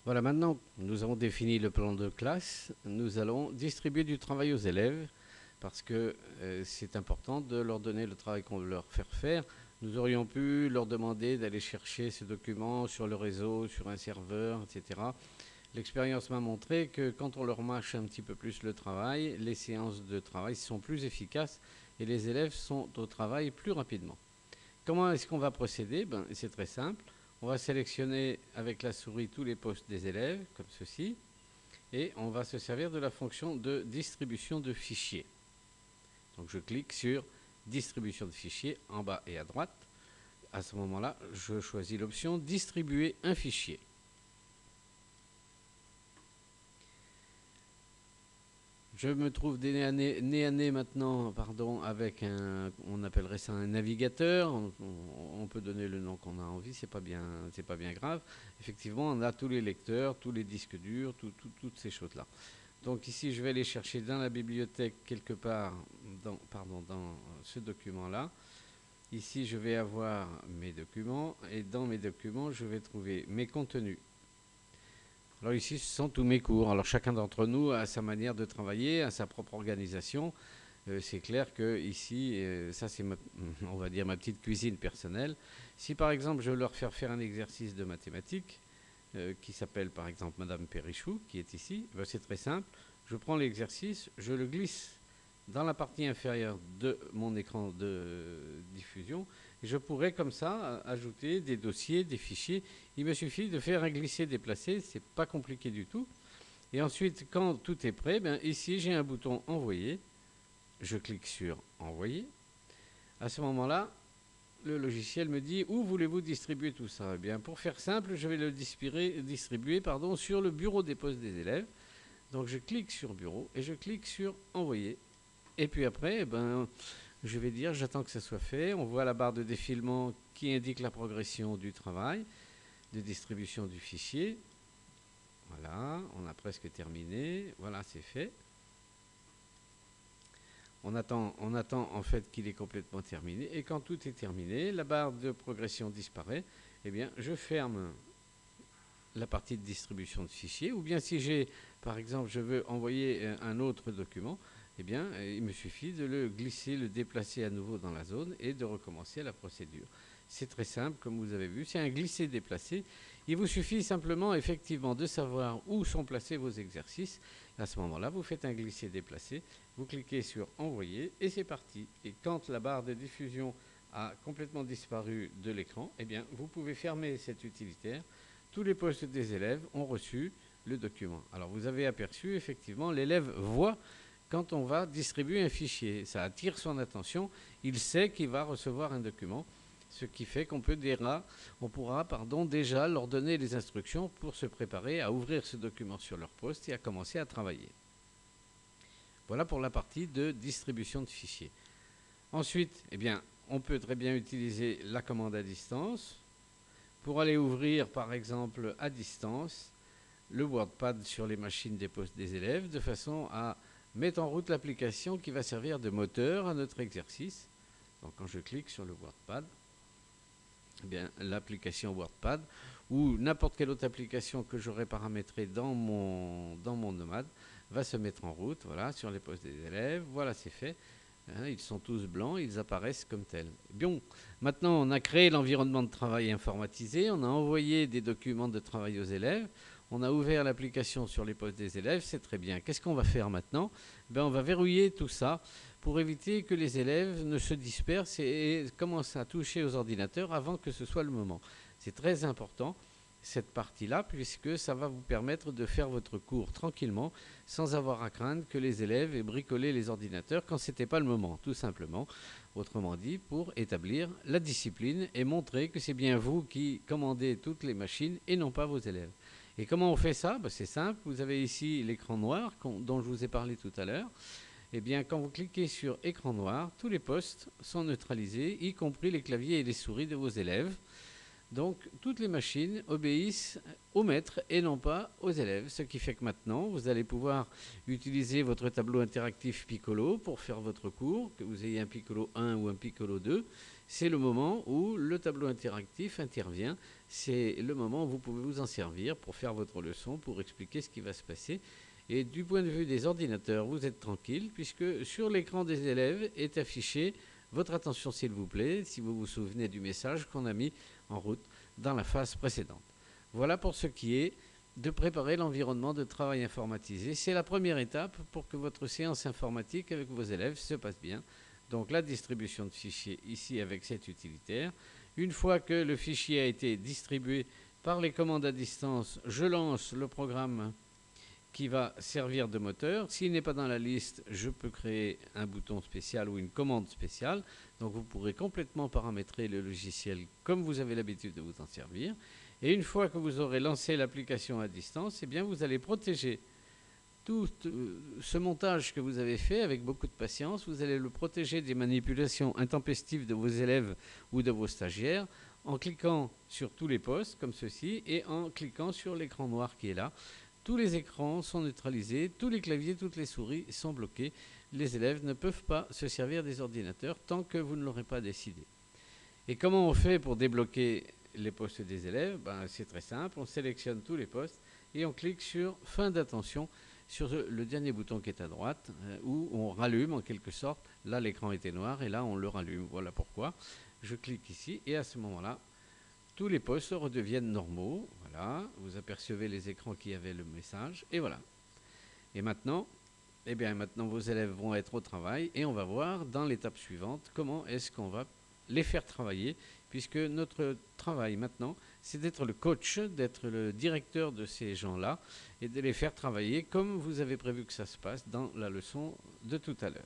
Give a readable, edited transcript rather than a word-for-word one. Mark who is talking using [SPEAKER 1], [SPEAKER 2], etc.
[SPEAKER 1] Voilà, maintenant que nous avons défini le plan de classe, nous allons distribuer du travail aux élèves parce que c'est important de leur donner le travail qu'on veut leur faire faire. Nous aurions pu leur demander d'aller chercher ces documents sur le réseau, sur un serveur, etc. L'expérience m'a montré que quand on leur mâche un petit peu plus le travail, les séances de travail sont plus efficaces et les élèves sont au travail plus rapidement. Comment est-ce qu'on va procéder? C'est très simple. On va sélectionner avec la souris tous les postes des élèves, comme ceci, et on va se servir de la fonction de distribution de fichiers. Donc je clique sur distribution de fichiers en bas et à droite. À ce moment-là, je choisis l'option distribuer un fichier. Je me trouve nez à nez maintenant avec on appellerait ça un navigateur. On peut donner le nom qu'on a envie, c'est pas bien grave. Effectivement, on a tous les lecteurs, tous les disques durs, toutes ces choses-là. Donc ici, je vais aller chercher dans la bibliothèque quelque part, dans ce document-là. Ici, je vais avoir mes documents et dans mes documents, je vais trouver mes contenus. Alors ici, ce sont tous mes cours. Alors chacun d'entre nous a sa manière de travailler, a sa propre organisation. C'est clair que ici, ça c'est on va dire ma petite cuisine personnelle. Si par exemple je veux leur faire un exercice de mathématiques, qui s'appelle par exemple Madame Perrichou, qui est ici, c'est très simple. Je prends l'exercice, je le glisse dans la partie inférieure de mon écran de diffusion. Et je pourrais comme ça ajouter des dossiers, des fichiers. Il me suffit de faire un glisser-déplacer, c'est pas compliqué du tout. Et ensuite, quand tout est prêt, ici j'ai un bouton envoyer. Je clique sur envoyer. À ce moment-là, le logiciel me dit où voulez-vous distribuer tout ça? Eh bien, pour faire simple, je vais le distribuer sur le bureau des postes des élèves. Donc je clique sur bureau et je clique sur envoyer. Et puis après, je vais dire j'attends que ça soit fait. On voit la barre de défilement qui indique la progression du travail, de distribution du fichier. Voilà, on a presque terminé. Voilà, c'est fait. On attend en fait qu'il est complètement terminé. Et quand tout est terminé, la barre de progression disparaît. Eh bien, je ferme la partie de distribution de fichiers. Ou bien si j'ai, par exemple, je veux envoyer un autre document, eh bien, il me suffit de le glisser, le déplacer à nouveau dans la zone et de recommencer la procédure. C'est très simple, comme vous avez vu, c'est un glisser-déplacer. Il vous suffit simplement, effectivement, de savoir où sont placés vos exercices. À ce moment-là, vous faites un glisser-déplacer, vous cliquez sur envoyer et c'est parti. Et quand la barre de diffusion a complètement disparu de l'écran, eh bien, vous pouvez fermer cet utilitaire. Tous les postes des élèves ont reçu le document. Alors, vous avez aperçu, effectivement, l'élève voit quand on va distribuer un fichier. Ça attire son attention. Il sait qu'il va recevoir un document, ce qui fait qu'on pourra déjà leur donner les instructions pour se préparer à ouvrir ce document sur leur poste et à commencer à travailler. Voilà pour la partie de distribution de fichiers. Ensuite, on peut très bien utiliser la commande à distance pour aller ouvrir, par exemple, à distance, le WordPad sur les machines des postes des élèves, de façon à mettre en route l'application qui va servir de moteur à notre exercice. Donc quand je clique sur le WordPad, l'application WordPad ou n'importe quelle autre application que j'aurai paramétrée dans mon nomade va se mettre en route, voilà, sur les postes des élèves. Voilà, c'est fait. Ils sont tous blancs, ils apparaissent comme tels. Bien, maintenant on a créé l'environnement de travail informatisé, on a envoyé des documents de travail aux élèves, on a ouvert l'application sur les postes des élèves, c'est très bien. Qu'est-ce qu'on va faire maintenant? On va verrouiller tout ça pour éviter que les élèves ne se dispersent et commencent à toucher aux ordinateurs avant que ce soit le moment. C'est très important, cette partie-là, puisque ça va vous permettre de faire votre cours tranquillement, sans avoir à craindre que les élèves aient bricolé les ordinateurs quand ce n'était pas le moment, tout simplement. Autrement dit, pour établir la discipline et montrer que c'est bien vous qui commandez toutes les machines et non pas vos élèves. Et comment on fait ça? C'est simple, vous avez ici l'écran noir dont je vous ai parlé tout à l'heure. Quand vous cliquez sur écran noir, tous les postes sont neutralisés, y compris les claviers et les souris de vos élèves. Donc, toutes les machines obéissent au maître et non pas aux élèves. Ce qui fait que maintenant, vous allez pouvoir utiliser votre tableau interactif Piccolo pour faire votre cours, que vous ayez un Piccolo 1 ou un Piccolo 2. C'est le moment où le tableau interactif intervient c'est le moment où vous pouvez vous en servir pour faire votre leçon, pour expliquer ce qui va se passer. Et du point de vue des ordinateurs, vous êtes tranquille, puisque sur l'écran des élèves est affiché votre attention s'il vous plaît, si vous vous souvenez du message qu'on a mis en route dans la phase précédente. Voilà pour ce qui est de préparer l'environnement de travail informatisé. C'est la première étape pour que votre séance informatique avec vos élèves se passe bien. Donc la distribution de fichiers ici avec cet utilitaire. Une fois que le fichier a été distribué par les commandes à distance, je lance le programme qui va servir de moteur. S'il n'est pas dans la liste, je peux créer un bouton spécial ou une commande spéciale. Donc vous pourrez complètement paramétrer le logiciel comme vous avez l'habitude de vous en servir. Et une fois que vous aurez lancé l'application à distance, eh bien vous allez protéger tout ce montage que vous avez fait avec beaucoup de patience. Vous allez le protéger des manipulations intempestives de vos élèves ou de vos stagiaires en cliquant sur tous les postes comme ceci et en cliquant sur l'écran noir qui est là. Tous les écrans sont neutralisés, tous les claviers, toutes les souris sont bloqués. Les élèves ne peuvent pas se servir des ordinateurs tant que vous ne l'aurez pas décidé. Et comment on fait pour débloquer les postes des élèves? C'est très simple, on sélectionne tous les postes et on clique sur fin d'attention sur le dernier bouton qui est à droite où on rallume en quelque sorte. Là l'écran était noir et là on le rallume. Voilà pourquoi. Je clique ici et à ce moment-là, tous les postes redeviennent normaux. Voilà, vous apercevez les écrans qui avaient le message et voilà. Et maintenant, maintenant vos élèves vont être au travail et on va voir dans l'étape suivante comment est-ce qu'on va les faire travailler, puisque notre travail maintenant, c'est d'être le coach, d'être le directeur de ces gens-là et de les faire travailler comme vous avez prévu que ça se passe dans la leçon de tout à l'heure.